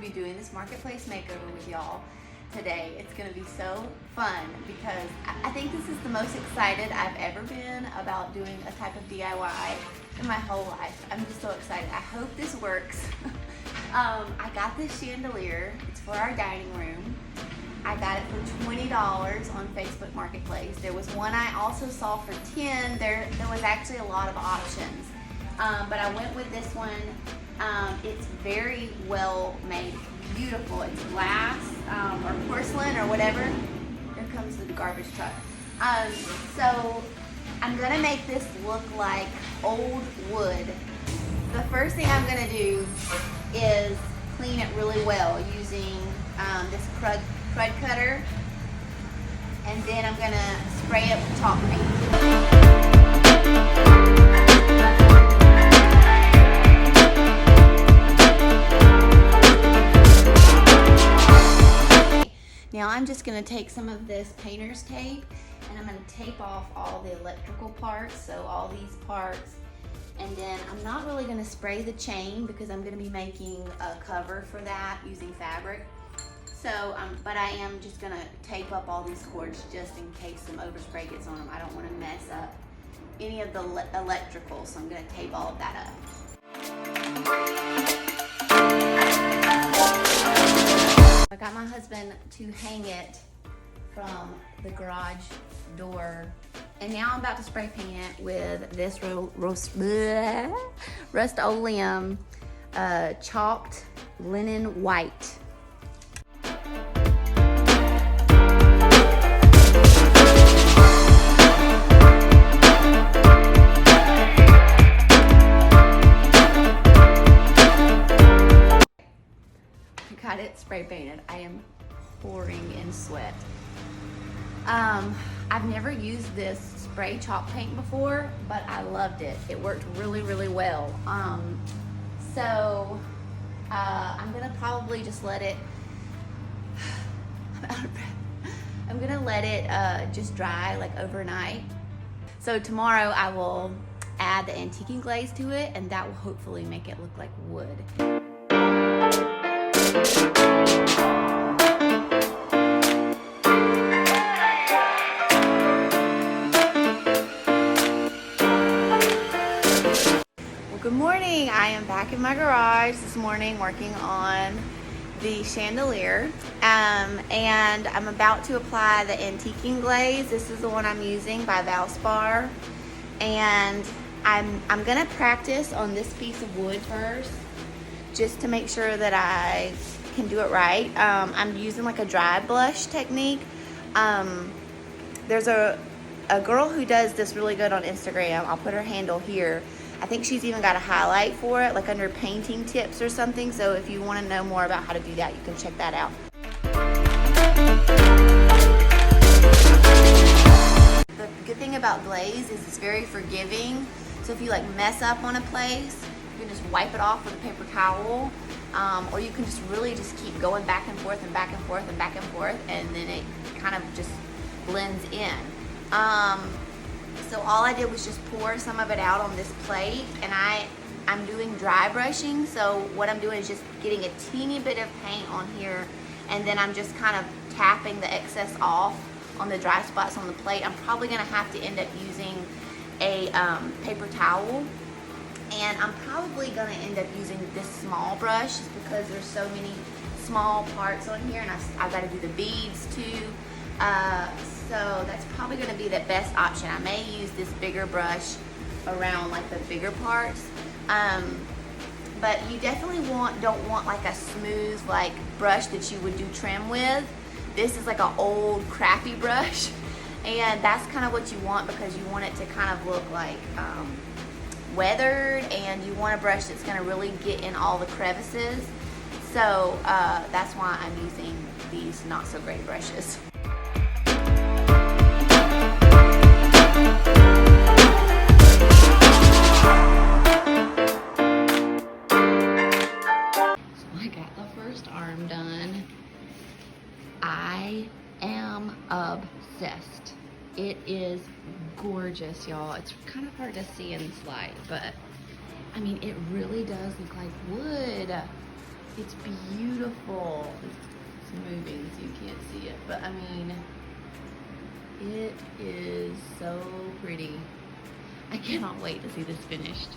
be doing this marketplace makeover with y'all today. It's gonna be so fun because I think this is the most excited I've ever been about doing a type of DIY in my whole life. I'm just so excited. I hope this works. I got this chandelier. It's for our dining room. I got it for $20 on Facebook Marketplace. There was one I also saw for $10. There was actually a lot of options. But I went with this one. It's very well made, beautiful. It's glass or porcelain or whatever. Here comes the garbage truck. So I'm gonna make this look like old wood. The first thing I'm gonna do is clean it really well using this crud cutter, and then I'm gonna spray it with chalk paint. Now I'm just gonna take some of this painter's tape and I'm gonna tape off all the electrical parts, so all these parts. And then I'm not really gonna spray the chain because I'm gonna be making a cover for that using fabric. So, but I am just gonna tape up all these cords just in case some overspray gets on them. I don't wanna mess up any of the electrical, so I'm gonna tape all of that up. I got my husband to hang it from the garage door. And now I'm about to spray paint it with this Rust-Oleum chalked linen white. Got it spray painted. I am pouring in sweat. I've never used this spray chalk paint before, but I loved it. It worked really, really well. So I'm gonna probably just let it, I'm out of breath. I'm gonna let it just dry like overnight. So tomorrow I will add the antiquing glaze to it, and that will hopefully make it look like wood. Good morning. I am back in my garage this morning working on the chandelier, and I'm about to apply the antiquing glaze. This is the one I'm using by Valspar, and I'm gonna practice on this piece of wood first just to make sure that I can do it right. I'm using like a dry brush technique. There's a girl who does this really good on Instagram. I'll put her handle here. I think she's even got a highlight for it, like under painting tips or something. So if you want to know more about how to do that, you can check that out. The good thing about glaze is it's very forgiving. So if you like mess up on a place, you can just wipe it off with a paper towel, or you can just really just keep going back and forth and back and forth and back and forth, and then it kind of just blends in. So all I did was just pour some of it out on this plate, and I'm doing dry brushing. So what I'm doing is just getting a teeny bit of paint on here, and then I'm just kind of tapping the excess off on the dry spots on the plate. I'm probably gonna have to end up using a paper towel, and I'm probably gonna end up using this small brush just because there's so many small parts on here, and I've got to do the beads too. So that's probably going to be the best option. I may use this bigger brush around like the bigger parts, but you definitely don't want like a smooth like brush that you would do trim with. This is like an old crappy brush, and that's kind of what you want because you want it to kind of look like weathered, and you want a brush that's going to really get in all the crevices. So that's why I'm using these not so great brushes. Arm done. I am obsessed. It is gorgeous, y'all. It's kind of hard to see in this light, but I mean, it really does look like wood. It's beautiful. It's moving so you can't see it, but I mean, it is so pretty. I cannot wait to see this finished.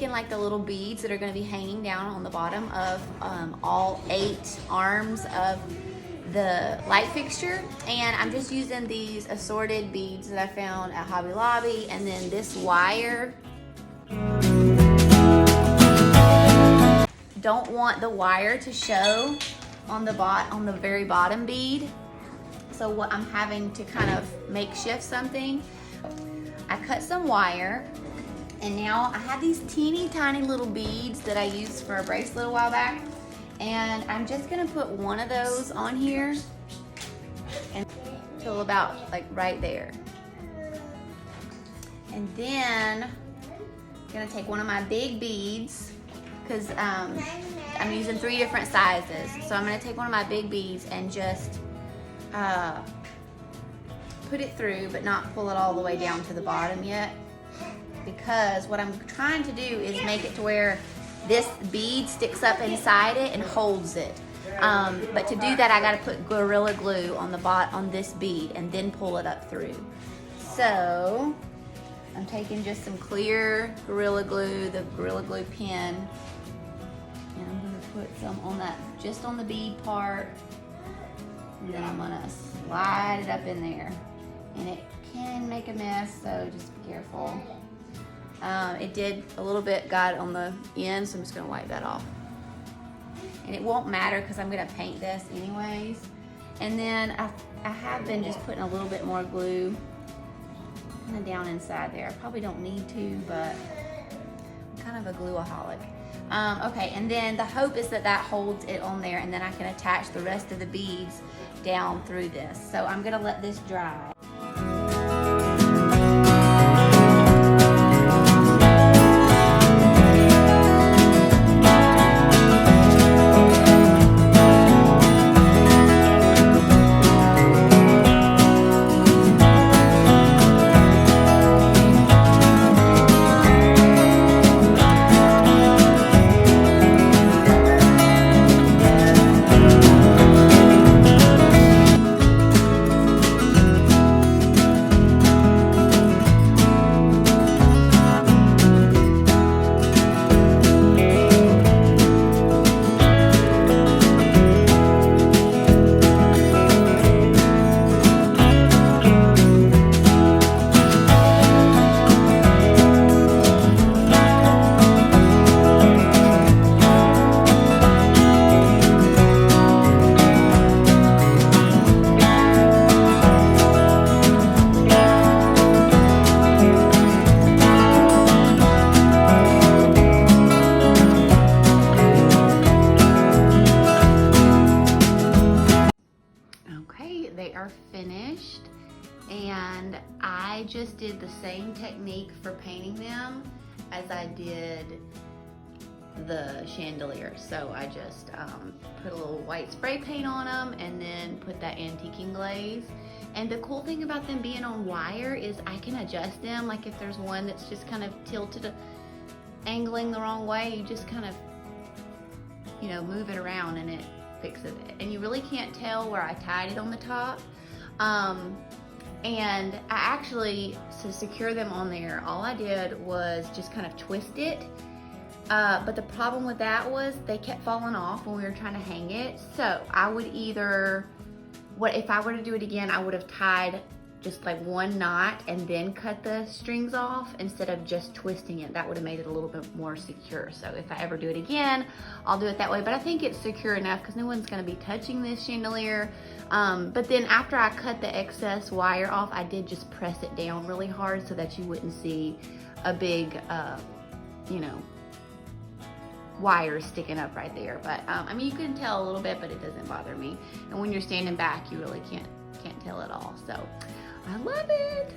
Like the little beads that are going to be hanging down on the bottom of all 8 arms of the light fixture, and I'm just using these assorted beads that I found at Hobby Lobby, and then this wire. Don't want the wire to show on the very bottom bead, so what I'm having to kind of makeshift something. I cut some wire. And now I have these teeny tiny little beads that I used for a bracelet a while back. And I'm just gonna put one of those on here until about like right there. And then I'm gonna take one of my big beads, because I'm using 3 different sizes. So I'm gonna take one of my big beads and just put it through, but not pull it all the way down to the bottom yet. Because what I'm trying to do is make it to where this bead sticks up inside it and holds it. But to do that, I gotta put Gorilla Glue on this bead and then pull it up through. So I'm taking just some clear Gorilla Glue, the Gorilla Glue pen, and I'm gonna put some on that, just on the bead part, and then I'm gonna slide it up in there. And it can make a mess, so just be careful. It did a little bit, got on the end, so I'm just gonna wipe that off. And it won't matter because I'm gonna paint this anyways. And then I have been just putting a little bit more glue kind of down inside there. I probably don't need to, but I'm kind of a glueaholic. Okay, and then the hope is that that holds it on there, and then I can attach the rest of the beads down through this. So I'm gonna let this dry. Finished, and I just did the same technique for painting them as I did the chandelier. So I just put a little white spray paint on them and then put that antiquing glaze. And the cool thing about them being on wire is I can adjust them. Like if there's one that's just kind of tilted, angling the wrong way, you just kind of, you know, move it around and it fixes it. And you really can't tell where I tied it on the top. And I actually, to secure them on there, all I did was just kind of twist it. But the problem with that was they kept falling off when we were trying to hang it. So I would either, if I were to do it again, I would have tied just like one knot and then cut the strings off instead of just twisting it. That would have made it a little bit more secure. So if I ever do it again, I'll do it that way. But I think it's secure enough because no one's gonna be touching this chandelier. But then after I cut the excess wire off, I did just press it down really hard so that you wouldn't see a big, you know, wire sticking up right there. But I mean, you can tell a little bit, but it doesn't bother me. And when you're standing back, you really can't tell at all. So I love it.